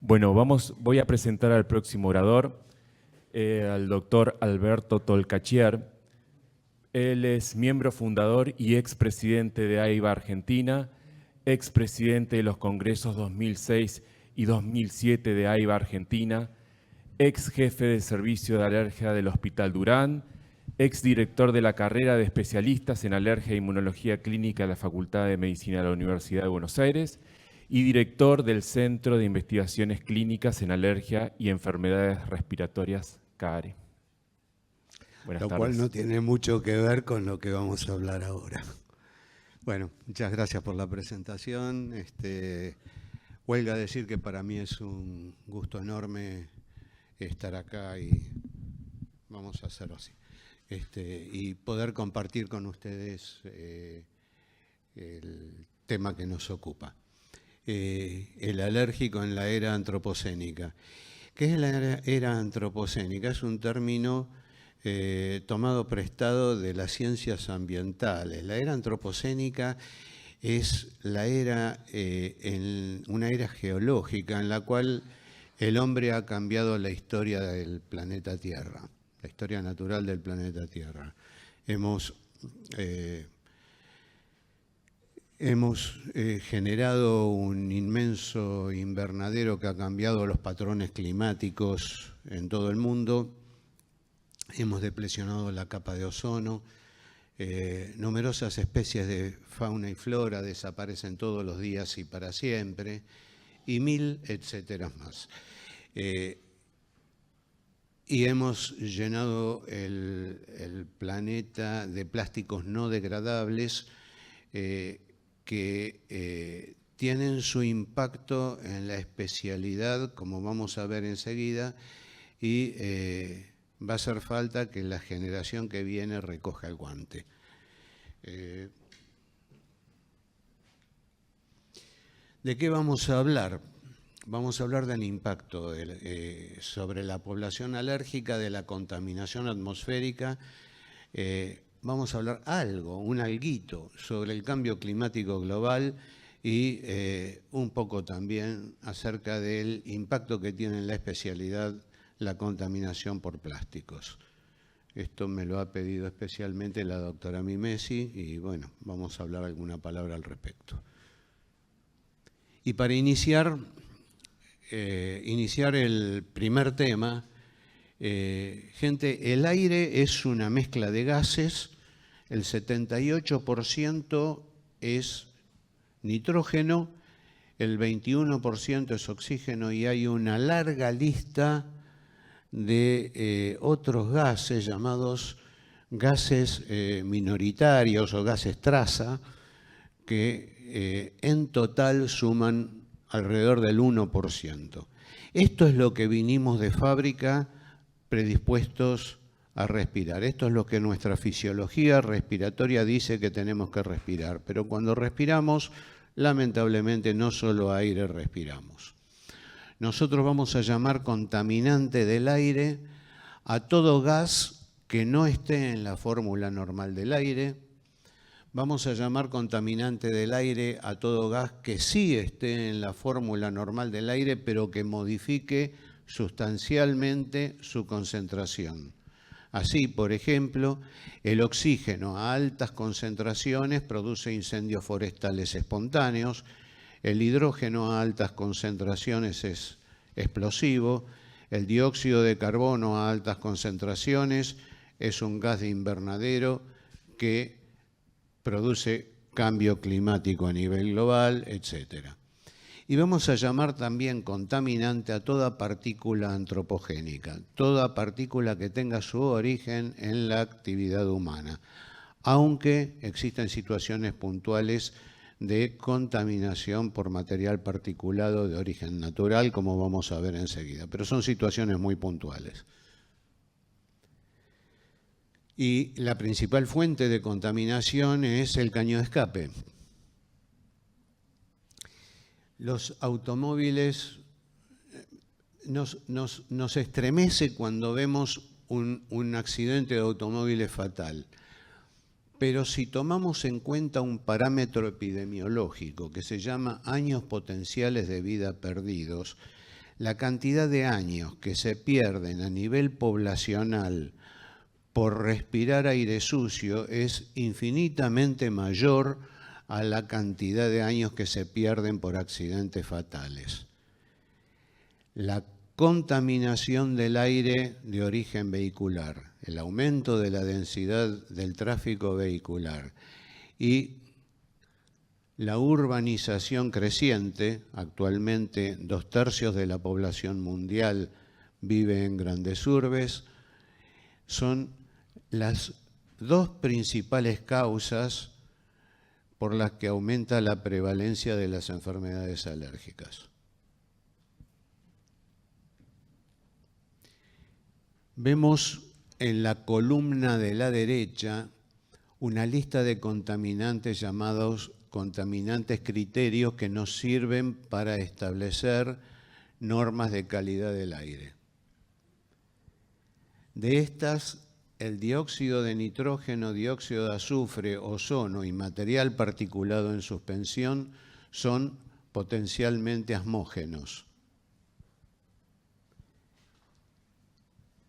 Bueno, voy a presentar al próximo orador, al doctor Alberto Tolcachier. Él es miembro fundador y expresidente de AIBA Argentina, expresidente de los congresos 2006 y 2007 de AIBA Argentina, ex jefe de servicio de alergia del Hospital Durán, exdirector de la carrera de especialistas en alergia e inmunología clínica de la Facultad de Medicina de la Universidad de Buenos Aires y director del Centro de Investigaciones Clínicas en Alergia y Enfermedades Respiratorias, CARE. Buenas tardes. Lo cual no tiene mucho que ver con lo que vamos a hablar ahora. Bueno, muchas gracias por la presentación. Huelga decir que para mí es un gusto enorme estar acá y vamos a hacerlo así. Y poder compartir con ustedes el tema que nos ocupa. El alérgico en la era antropocénica. ¿Qué es la era antropocénica? Es un término tomado prestado de las ciencias ambientales. La era antropocénica es la era, una era geológica en la cual el hombre ha cambiado la historia del planeta Tierra, la historia natural del planeta Tierra. Hemos generado un inmenso invernadero que ha cambiado los patrones climáticos en todo el mundo. Hemos deplecionado la capa de ozono. Numerosas especies de fauna y flora desaparecen todos los días y para siempre, y mil etcétera más. Y hemos llenado el planeta de plásticos no degradables que tienen su impacto en la especialidad, como vamos a ver enseguida, y va a hacer falta que la generación que viene recoja el guante. ¿De qué vamos a hablar? Vamos a hablar del impacto sobre la población alérgica de la contaminación atmosférica. Vamos a hablar un alguito sobre el cambio climático global y un poco también acerca del impacto que tiene en la especialidad la contaminación por plásticos. Esto me lo ha pedido especialmente la doctora Mimesi y bueno, vamos a hablar alguna palabra al respecto. Y para iniciar el primer tema, gente, el aire es una mezcla de gases, el 78% es nitrógeno, el 21% es oxígeno y hay una larga lista de otros gases llamados gases minoritarios o gases traza que en total suman alrededor del 1%. Esto es lo que vinimos de fábrica predispuestos a respirar. Esto es lo que nuestra fisiología respiratoria dice que tenemos que respirar. Pero cuando respiramos, lamentablemente no solo aire respiramos. Nosotros vamos a llamar contaminante del aire a todo gas que no esté en la fórmula normal del aire. Vamos a llamar contaminante del aire a todo gas que sí esté en la fórmula normal del aire, pero que modifique sustancialmente su concentración. Así, por ejemplo, el oxígeno a altas concentraciones produce incendios forestales espontáneos, el hidrógeno a altas concentraciones es explosivo, el dióxido de carbono a altas concentraciones es un gas de invernadero que produce cambio climático a nivel global, etc. Y vamos a llamar también contaminante a toda partícula antropogénica, toda partícula que tenga su origen en la actividad humana, aunque existen situaciones puntuales de contaminación por material particulado de origen natural, como vamos a ver enseguida, pero son situaciones muy puntuales. Y la principal fuente de contaminación es el caño de escape. Los automóviles nos estremece cuando vemos un accidente de automóviles fatal. Pero si tomamos en cuenta un parámetro epidemiológico que se llama años potenciales de vida perdidos, la cantidad de años que se pierden a nivel poblacional por respirar aire sucio es infinitamente mayor a la cantidad de años que se pierden por accidentes fatales. La contaminación del aire de origen vehicular, el aumento de la densidad del tráfico vehicular y la urbanización creciente, actualmente 2/3 de la población mundial vive en grandes urbes, son las dos principales causas por las que aumenta la prevalencia de las enfermedades alérgicas. Vemos en la columna de la derecha una lista de contaminantes llamados contaminantes criterios que nos sirven para establecer normas de calidad del aire. De estas, el dióxido de nitrógeno, dióxido de azufre, ozono y material particulado en suspensión son potencialmente asmógenos.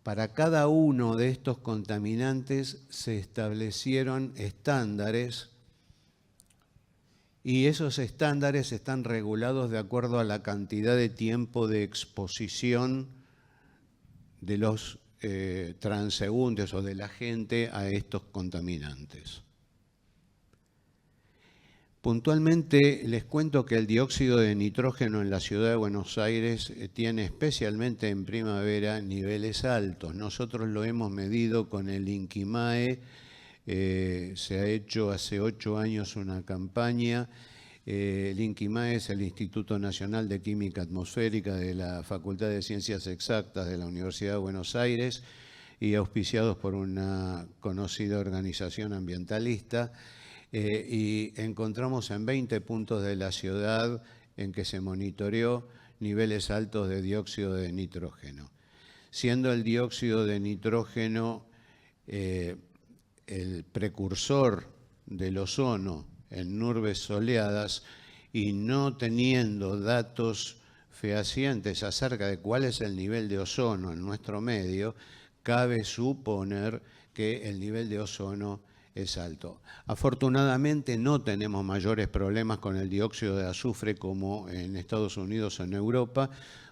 Para cada uno de estos contaminantes se establecieron estándares y esos estándares están regulados de acuerdo a la cantidad de tiempo de exposición de los transeúntes o de la gente a estos contaminantes. Puntualmente les cuento que el dióxido de nitrógeno en la ciudad de Buenos Aires tiene especialmente en primavera niveles altos. Nosotros lo hemos medido con el INQUIMAE, se ha hecho hace 8 años una campaña. El INQUIMAE es el Instituto Nacional de Química Atmosférica de la Facultad de Ciencias Exactas de la Universidad de Buenos Aires y auspiciados por una conocida organización ambientalista. Y encontramos en 20 puntos de la ciudad en que se monitoreó niveles altos de dióxido de nitrógeno, siendo el dióxido de nitrógeno el precursor del ozono en urbes soleadas y no teniendo datos fehacientes acerca de cuál es el nivel de ozono en nuestro medio, cabe suponer que el nivel de ozono es alto. Afortunadamente no tenemos mayores problemas con el dióxido de azufre como en Estados Unidos o en Europa,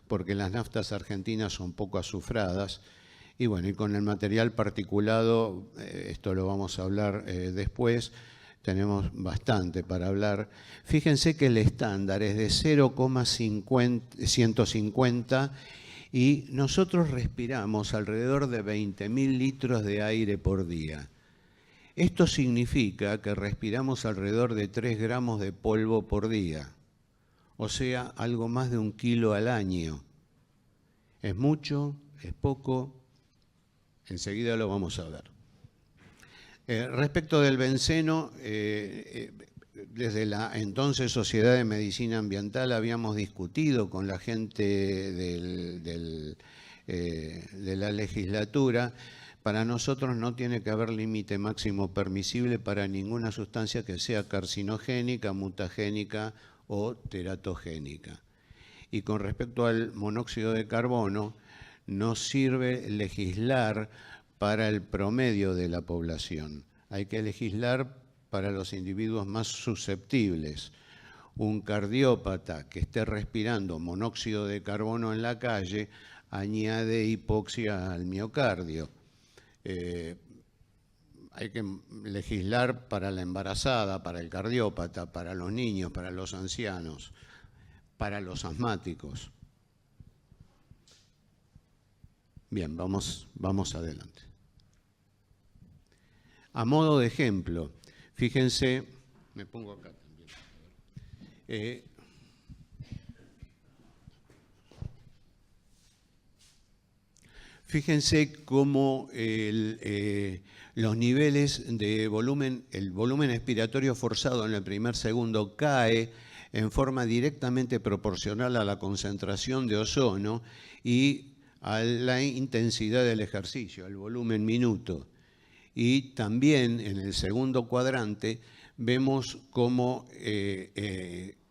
porque las naftas argentinas son poco azufradas. Y bueno, y con el material particulado, esto lo vamos a hablar después, tenemos bastante para hablar. Fíjense que el estándar es de 0,150 y nosotros respiramos alrededor de 20.000 litros de aire por día. Esto significa que respiramos alrededor de 3 gramos de polvo por día, o sea, algo más de 1 kilo al año. ¿Es mucho? ¿Es poco? Enseguida lo vamos a ver. Respecto del benceno, desde la entonces Sociedad de Medicina Ambiental habíamos discutido con la gente de la legislatura. Para nosotros no tiene que haber límite máximo permisible para ninguna sustancia que sea carcinogénica, mutagénica o teratogénica. Y con respecto al monóxido de carbono, nos sirve legislar para el promedio de la población. Hay que legislar para los individuos más susceptibles. Un cardiópata que esté respirando monóxido de carbono en la calle añade hipoxia al miocardio. Hay que legislar para la embarazada, para el cardiópata, para los niños, para los ancianos, para los asmáticos. Bien, vamos adelante. A modo de ejemplo, fíjense, me pongo acá también. Fíjense cómo los niveles de volumen, el volumen expiratorio forzado en el primer segundo cae en forma directamente proporcional a la concentración de ozono y a la intensidad del ejercicio, al volumen minuto. Y también en el segundo cuadrante vemos cómo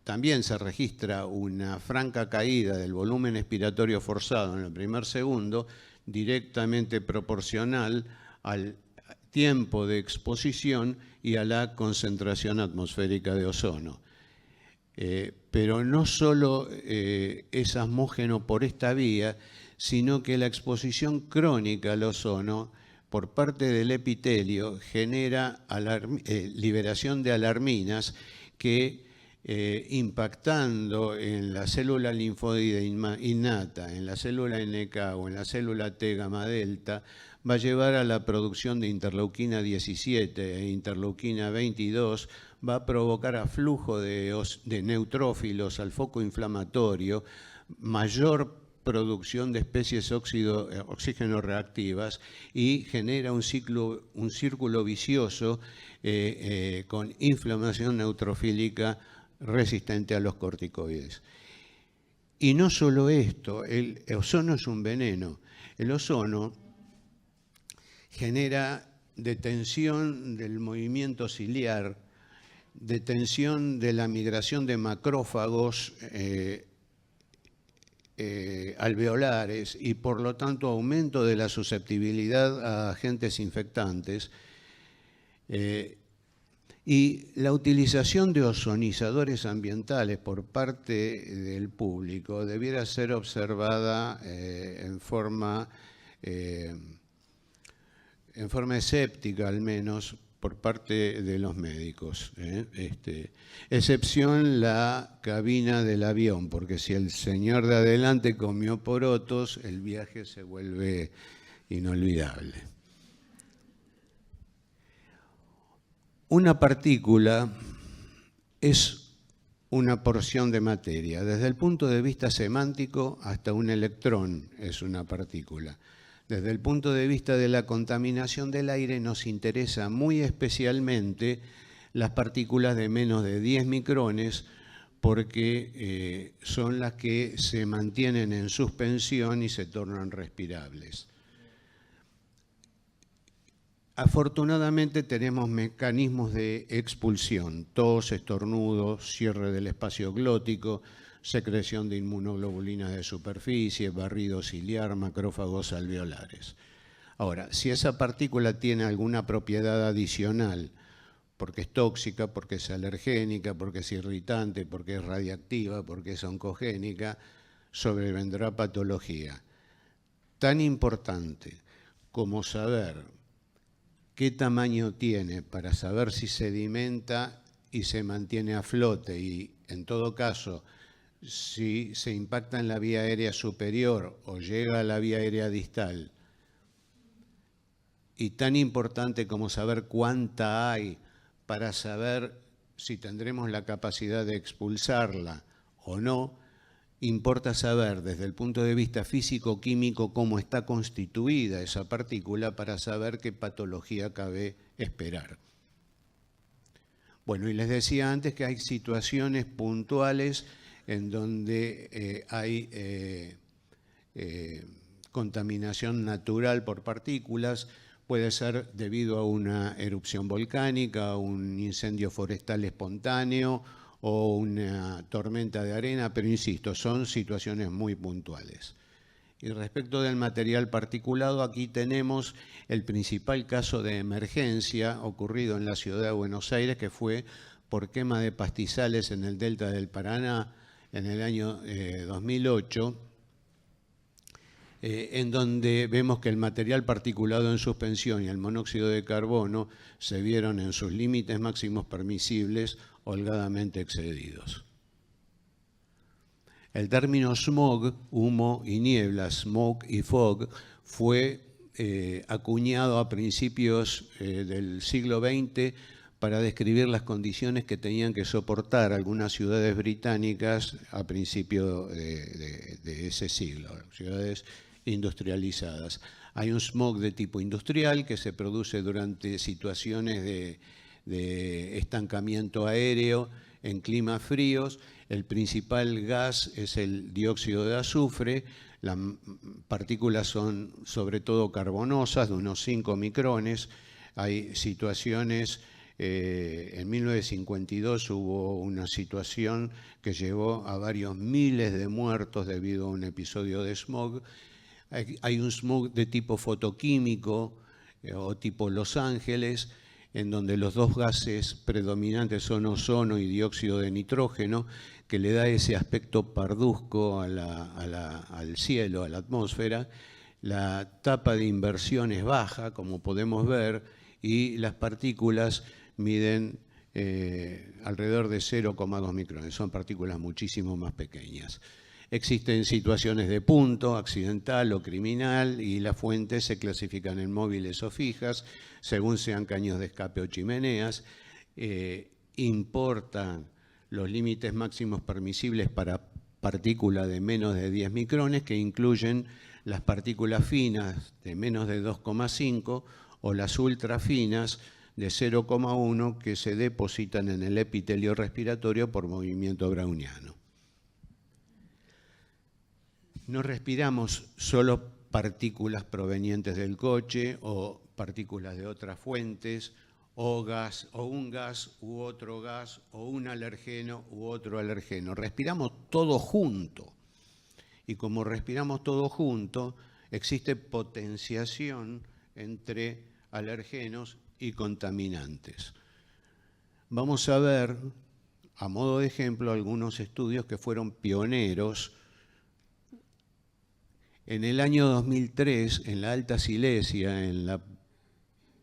también se registra una franca caída del volumen expiratorio forzado en el primer segundo, directamente proporcional al tiempo de exposición y a la concentración atmosférica de ozono. Pero no solo es asmógeno por esta vía, sino que la exposición crónica al ozono por parte del epitelio genera liberación de alarminas que, impactando en la célula linfóide innata, en la célula NK o en la célula T gamma delta, va a llevar a la producción de interleuquina 17 e interleuquina 22, va a provocar aflujo de neutrófilos al foco inflamatorio, mayor producción de especies oxígeno reactivas y genera un círculo vicioso con inflamación neutrofílica resistente a los corticoides. Y no solo esto, el ozono es un veneno. El ozono genera detención del movimiento ciliar, detención de la migración de macrófagos alveolares y por lo tanto aumento de la susceptibilidad a agentes infectantes. Y la utilización de ozonizadores ambientales por parte del público debiera ser observada en forma escéptica, al menos, por parte de los médicos. Excepción la cabina del avión, porque si el señor de adelante comió porotos, el viaje se vuelve inolvidable. Una partícula es una porción de materia. Desde el punto de vista semántico, hasta un electrón es una partícula. Desde el punto de vista de la contaminación del aire, nos interesa muy especialmente las partículas de menos de 10 micrones, porque son las que se mantienen en suspensión y se tornan respirables. Afortunadamente tenemos mecanismos de expulsión, tos, estornudo, cierre del espacio glótico, secreción de inmunoglobulinas de superficie, barrido ciliar, macrófagos alveolares. Ahora, si esa partícula tiene alguna propiedad adicional, porque es tóxica, porque es alergénica, porque es irritante, porque es radiactiva, porque es oncogénica, sobrevendrá patología. Tan importante como saber qué tamaño tiene para saber si sedimenta y se mantiene a flote y, en todo caso, si se impacta en la vía aérea superior o llega a la vía aérea distal, y tan importante como saber cuánta hay para saber si tendremos la capacidad de expulsarla o no, importa saber desde el punto de vista físico-químico cómo está constituida esa partícula para saber qué patología cabe esperar. Bueno, y les decía antes que hay situaciones puntuales en donde hay contaminación natural por partículas. Puede ser debido a una erupción volcánica, un incendio forestal espontáneo o una tormenta de arena, pero insisto, son situaciones muy puntuales. Y respecto del material particulado, aquí tenemos el principal caso de emergencia ocurrido en la ciudad de Buenos Aires, que fue por quema de pastizales en el delta del Paraná en el año 2008, en donde vemos que el material particulado en suspensión y el monóxido de carbono se vieron en sus límites máximos permisibles holgadamente excedidos. El término smog, humo y niebla, smoke y fog, fue acuñado a principios del siglo XX para describir las condiciones que tenían que soportar algunas ciudades británicas a principios de ese siglo, ciudades industrializadas. Hay un smog de tipo industrial que se produce durante situaciones de estancamiento aéreo en climas fríos. El principal gas es el dióxido de azufre. Las partículas son sobre todo carbonosas, de unos 5 micrones. Hay situaciones En 1952 hubo una situación que llevó a varios miles de muertos debido a un episodio de smog. Hay un smog de tipo fotoquímico o tipo Los Ángeles, en donde los dos gases predominantes son ozono y dióxido de nitrógeno, que le da ese aspecto parduzco al cielo, a la atmósfera. La tapa de inversión es baja, como podemos ver, y las partículas miden alrededor de 0,2 micrones. Son partículas muchísimo más pequeñas. Existen situaciones de punto, accidental o criminal, y las fuentes se clasifican en móviles o fijas, según sean caños de escape o chimeneas. Importan los límites máximos permisibles para partículas de menos de 10 micrones, que incluyen las partículas finas de menos de 2,5 o las ultrafinas de 0,1 que se depositan en el epitelio respiratorio por movimiento browniano. No respiramos solo partículas provenientes del coche o partículas de otras fuentes, o gas, o un gas u otro gas, o un alergeno u otro alergeno. Respiramos todo junto. Y como respiramos todo junto, existe potenciación entre alergenos y contaminantes. Vamos a ver, a modo de ejemplo, algunos estudios que fueron pioneros. En el año 2003, en la Alta Silesia, en la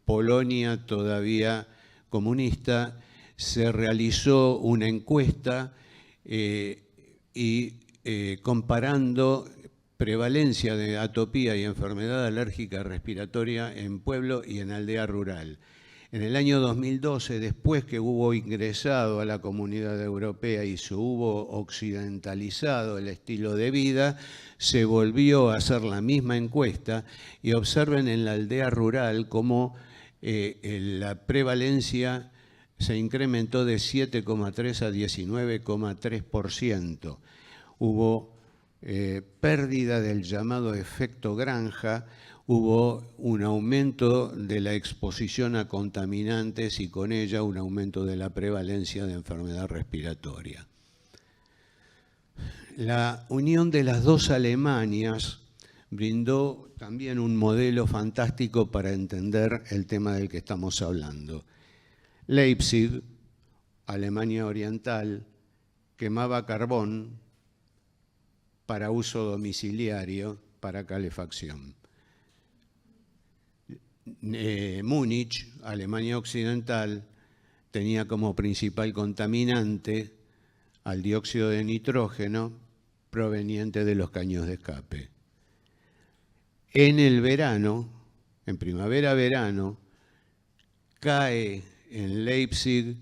Polonia todavía comunista, se realizó una encuesta comparando prevalencia de atopía y enfermedad alérgica respiratoria en pueblo y en aldea rural. En el año 2012, después que hubo ingresado a la Comunidad Europea y se hubo occidentalizado el estilo de vida, se volvió a hacer la misma encuesta y observen en la aldea rural cómo la prevalencia se incrementó de 7,3 a 19,3%. Hubo pérdida del llamado efecto granja, hubo un aumento de la exposición a contaminantes y con ella un aumento de la prevalencia de enfermedad respiratoria. La unión de las dos Alemanias brindó también un modelo fantástico para entender el tema del que estamos hablando. Leipzig, Alemania Oriental, quemaba carbón para uso domiciliario, para calefacción. Múnich, Alemania Occidental, tenía como principal contaminante al dióxido de nitrógeno proveniente de los caños de escape. En el verano, en primavera-verano, cae en Leipzig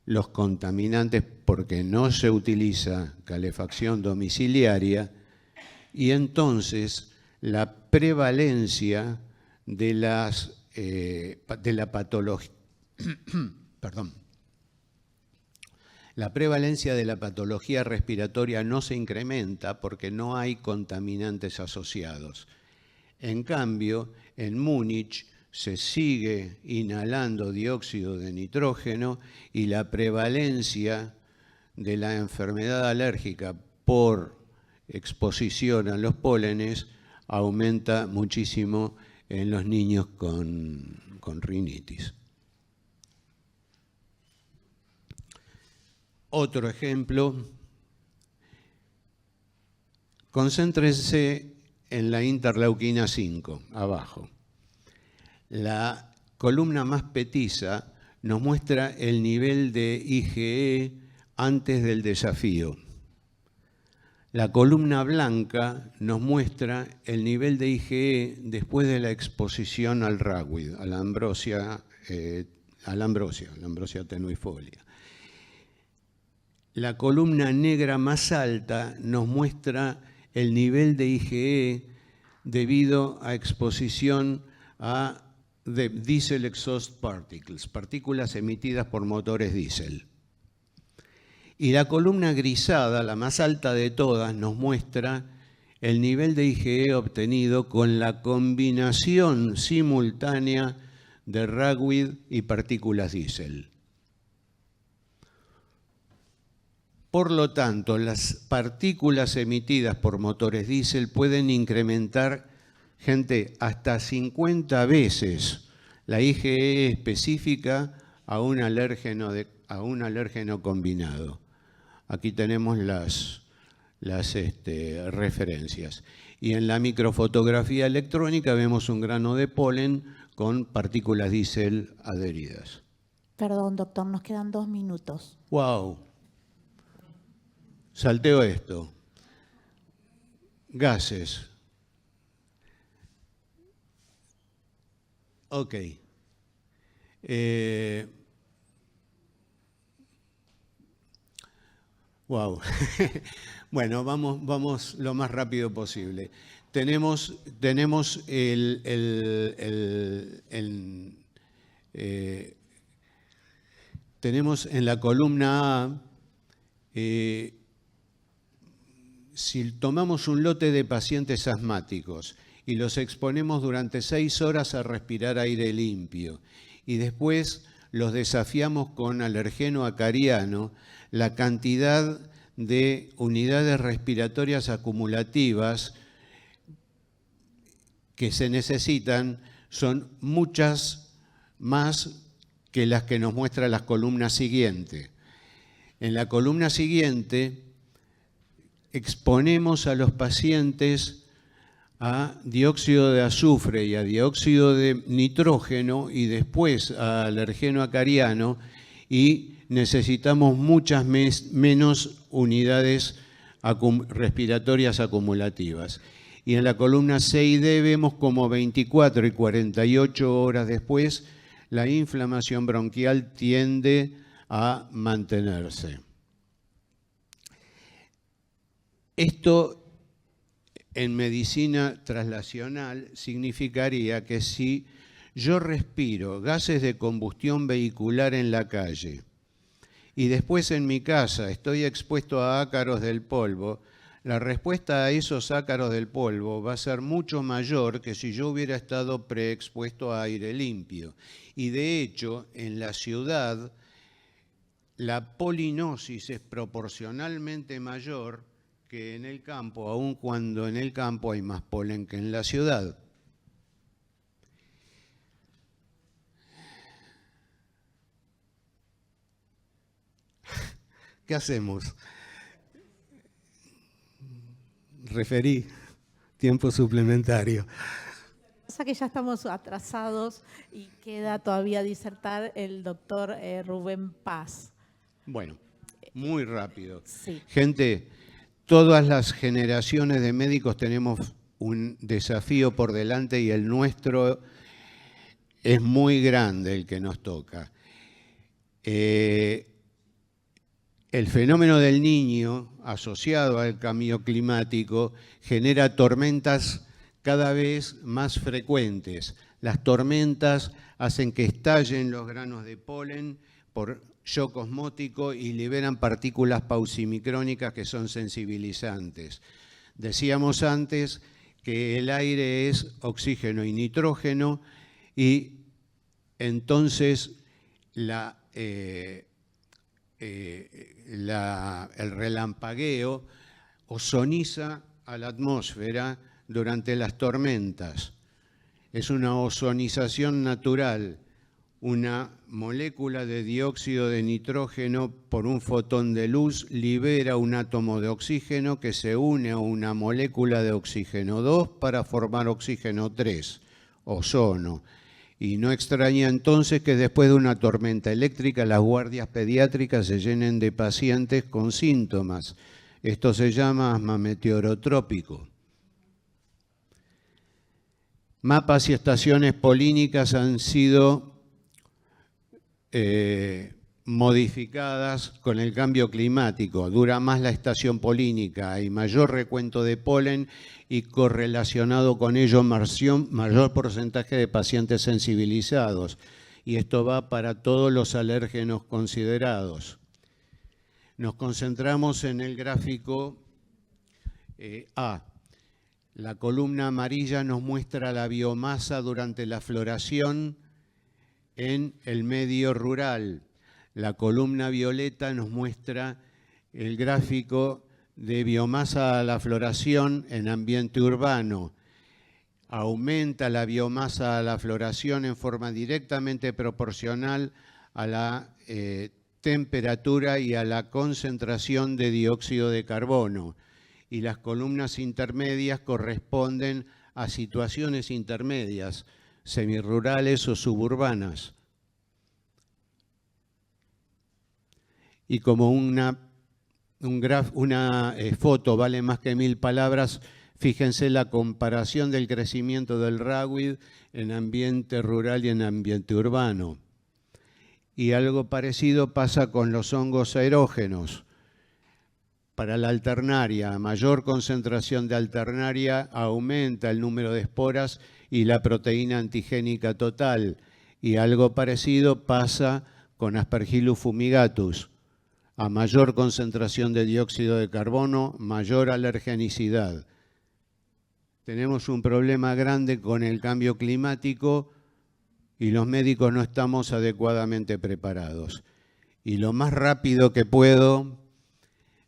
los contaminantes porque no se utiliza calefacción domiciliaria y entonces la prevalencia de la patología, la prevalencia de la patología respiratoria no se incrementa porque no hay contaminantes asociados. En cambio, en Múnich se sigue inhalando dióxido de nitrógeno y la prevalencia de la enfermedad alérgica por exposición a los pólenes aumenta muchísimo en los niños con rinitis. Otro ejemplo, concéntrense en la interleuquina 5, abajo. La columna más petiza nos muestra el nivel de IgE antes del desafío. La columna blanca nos muestra el nivel de IgE después de la exposición al ragweed, a la ambrosia tenuifolia. La columna negra más alta nos muestra el nivel de IgE debido a exposición a diesel exhaust particles, partículas emitidas por motores diésel. Y la columna grisada, la más alta de todas, nos muestra el nivel de IgE obtenido con la combinación simultánea de ragweed y partículas diésel. Por lo tanto, las partículas emitidas por motores diésel pueden incrementar, gente, hasta 50 veces la IgE específica a un alérgeno combinado. Aquí tenemos las referencias. Y en la microfotografía electrónica vemos un grano de polen con partículas diésel adheridas. Perdón, doctor, nos quedan 2 minutos. ¡Wow! Salteo esto. Gases. Ok. Wow. Bueno, vamos lo más rápido posible. Tenemos tenemos en la columna A, si tomamos un lote de pacientes asmáticos y los exponemos durante 6 horas a respirar aire limpio y después los desafiamos con alergeno acariano, la cantidad de unidades respiratorias acumulativas que se necesitan son muchas más que las que nos muestra la columna siguiente. En la columna siguiente exponemos a los pacientes a dióxido de azufre y a dióxido de nitrógeno y después a alergeno acariano y necesitamos muchas menos unidades respiratorias acumulativas. Y en la columna C y D vemos como 24 y 48 horas después la inflamación bronquial tiende a mantenerse. Esto en medicina translacional significaría que si yo respiro gases de combustión vehicular en la calle y después en mi casa estoy expuesto a ácaros del polvo, la respuesta a esos ácaros del polvo va a ser mucho mayor que si yo hubiera estado preexpuesto a aire limpio. Y de hecho, en la ciudad, la polinosis es proporcionalmente mayor que en el campo, aun cuando en el campo hay más polen que en la ciudad. ¿Qué hacemos? Referí tiempo suplementario. Pasa que ya estamos atrasados y queda todavía disertar el doctor Rubén Paz. Bueno, muy rápido. Sí. Gente, todas las generaciones de médicos tenemos un desafío por delante y el nuestro es muy grande, el que nos toca. El fenómeno del Niño, asociado al cambio climático, genera tormentas cada vez más frecuentes. Las tormentas hacen que estallen los granos de polen por shock osmótico y liberan partículas pausimicrónicas que son sensibilizantes. Decíamos antes que el aire es oxígeno y nitrógeno y entonces el relampagueo ozoniza a la atmósfera durante las tormentas. Es una ozonización natural. Una molécula de dióxido de nitrógeno por un fotón de luz libera un átomo de oxígeno que se une a una molécula de oxígeno 2 para formar oxígeno 3, ozono. Y no extraña entonces que después de una tormenta eléctrica las guardias pediátricas se llenen de pacientes con síntomas. Esto se llama asma meteorotrópico. Mapas y estaciones polínicas han sido modificadas con el cambio climático. Dura más la estación polínica, hay mayor recuento de polen y correlacionado con ello mayor porcentaje de pacientes sensibilizados. Y esto va para todos los alérgenos considerados. Nos concentramos en el gráfico A. La columna amarilla nos muestra la biomasa durante la floración en el medio rural. La columna violeta nos muestra el gráfico de biomasa a la floración en ambiente urbano. Aumenta la biomasa a la floración en forma directamente proporcional a la temperatura y a la concentración de dióxido de carbono. Y las columnas intermedias corresponden a situaciones intermedias, semirurales o suburbanas. Y como una foto vale más que 1000 palabras, fíjense la comparación del crecimiento del ragweed en ambiente rural y en ambiente urbano. Y algo parecido pasa con los hongos aerógenos. Para la alternaria, a mayor concentración de alternaria aumenta el número de esporas y la proteína antigénica total. Y algo parecido pasa con Aspergillus fumigatus. A mayor concentración de dióxido de carbono, mayor alergenicidad. Tenemos un problema grande con el cambio climático y los médicos no estamos adecuadamente preparados. Y lo más rápido que puedo,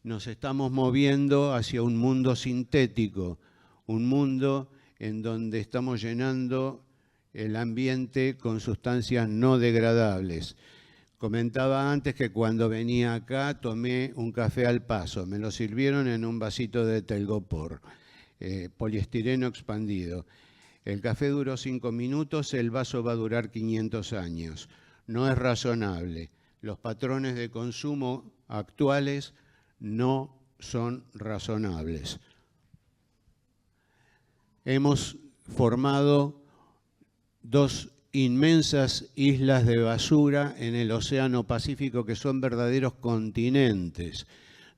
nos estamos moviendo hacia un mundo sintético, un mundo en donde estamos llenando el ambiente con sustancias no degradables. Comentaba antes que cuando venía acá tomé un café al paso, me lo sirvieron en un vasito de telgopor, poliestireno expandido. El café duró 5 minutos, el vaso va a durar 500 años. No es razonable. Los patrones de consumo actuales no son razonables. Hemos formado 2 inmensas islas de basura en el Océano Pacífico que son verdaderos continentes.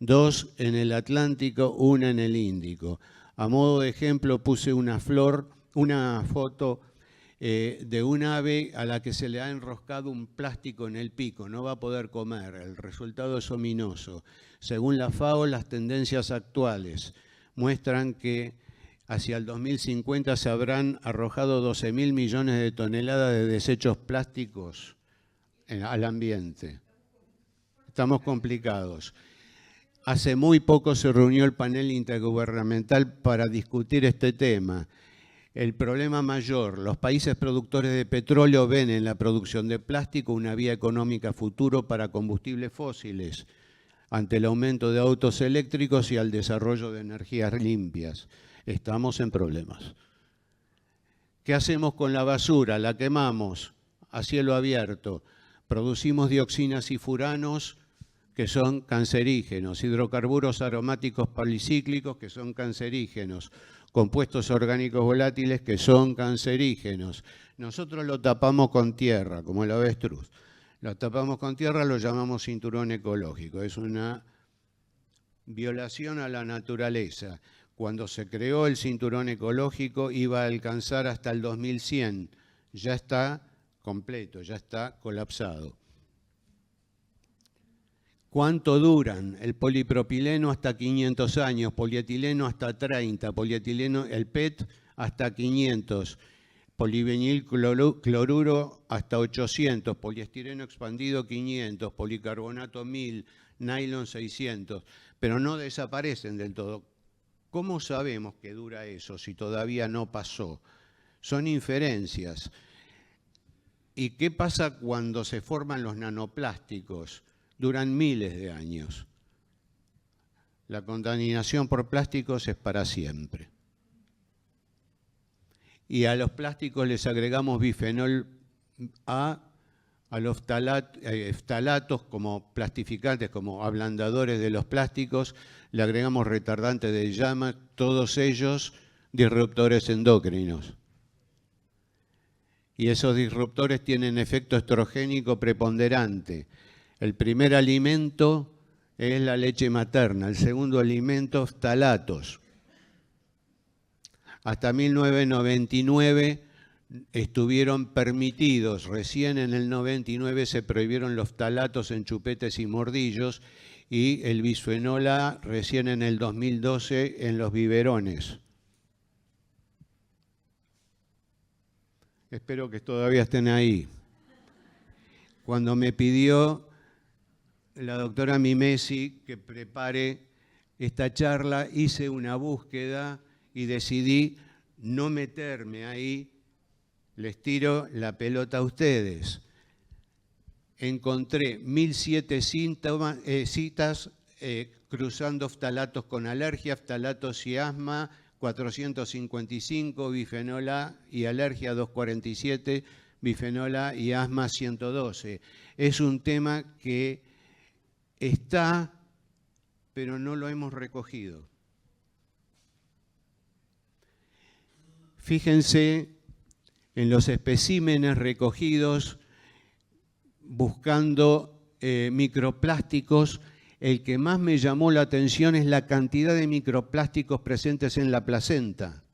2 en el Atlántico, 1 en el Índico. A modo de ejemplo puse una foto de un ave a la que se le ha enroscado un plástico en el pico, no va a poder comer, el resultado es ominoso. Según la FAO, las tendencias actuales muestran que hacia el 2050 se habrán arrojado 12.000 millones de toneladas de desechos plásticos al ambiente. Estamos complicados. Hace muy poco se reunió el panel intergubernamental para discutir este tema. El problema mayor, los países productores de petróleo ven en la producción de plástico una vía económica futuro para combustibles fósiles, ante el aumento de autos eléctricos y al desarrollo de energías limpias. Estamos en problemas. ¿Qué hacemos con la basura? La quemamos a cielo abierto. Producimos dioxinas y furanos que son cancerígenos, hidrocarburos aromáticos policíclicos que son cancerígenos, compuestos orgánicos volátiles que son cancerígenos. Nosotros lo tapamos con tierra, como el avestruz. Lo tapamos con tierra, lo llamamos cinturón ecológico. Es una violación a la naturaleza. Cuando se creó el cinturón ecológico iba a alcanzar hasta el 2100. Ya está completo, ya está colapsado. ¿Cuánto duran? El polipropileno hasta 500 años, polietileno hasta 30, polietileno, el PET hasta 500, polivinilcloruro hasta 800, poliestireno expandido 500, policarbonato 1000, nylon 600, pero no desaparecen del todo. ¿Cómo sabemos que dura eso si todavía no pasó? Son inferencias. ¿Y qué pasa cuando se forman los nanoplásticos? Duran miles de años. La contaminación por plásticos es para siempre. Y a los plásticos les agregamos bifenol A, a los ftalatos como plastificantes, como ablandadores de los plásticos, le agregamos retardantes de llama, todos ellos disruptores endocrinos. Y esos disruptores tienen efecto estrogénico preponderante. El primer alimento es la leche materna, el segundo alimento, ftalatos. Hasta 1999 estuvieron permitidos, recién en el 99 se prohibieron los ftalatos en chupetes y mordillos y el bisfenol A recién en el 2012 en los biberones. Espero que todavía estén ahí. Cuando me pidió la doctora Mimesi que prepare esta charla, hice una búsqueda y decidí no meterme ahí, les tiro la pelota a ustedes. Encontré 1007 citas cruzando ftalatos con alergia, ftalatos y asma, 455, bifenol A y alergia 247, bifenol A y asma 112. Es un tema que está, pero no lo hemos recogido. Fíjense en los especímenes recogidos buscando microplásticos. El que más me llamó la atención es la cantidad de microplásticos presentes en la placenta.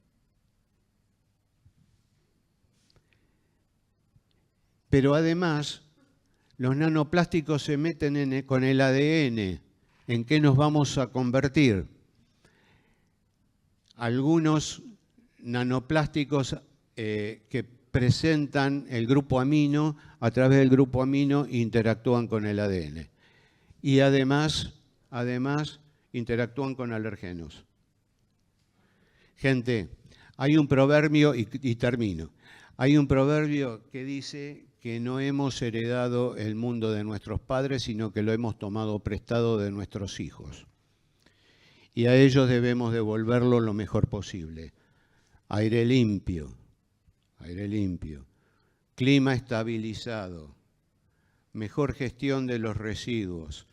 Pero además, los nanoplásticos se meten con el ADN. ¿En qué nos vamos a convertir? Algunos nanoplásticos que presentan el grupo amino, a través del grupo amino interactúan con el ADN. Y además interactúan con alergenos. Gente, hay un proverbio, y termino, hay un proverbio que dice que no hemos heredado el mundo de nuestros padres, sino que lo hemos tomado prestado de nuestros hijos. Y a ellos debemos devolverlo lo mejor posible. Aire limpio, clima estabilizado, mejor gestión de los residuos,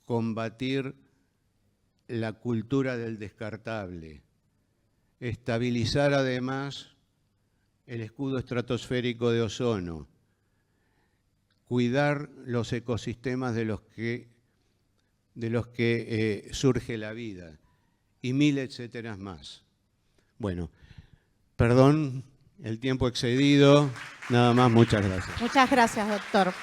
combatir la cultura del descartable, estabilizar además el escudo estratosférico de ozono, cuidar los ecosistemas de los que surge la vida y mil etcéteras más. Bueno, perdón el tiempo excedido, nada más, muchas gracias. Muchas gracias, doctor.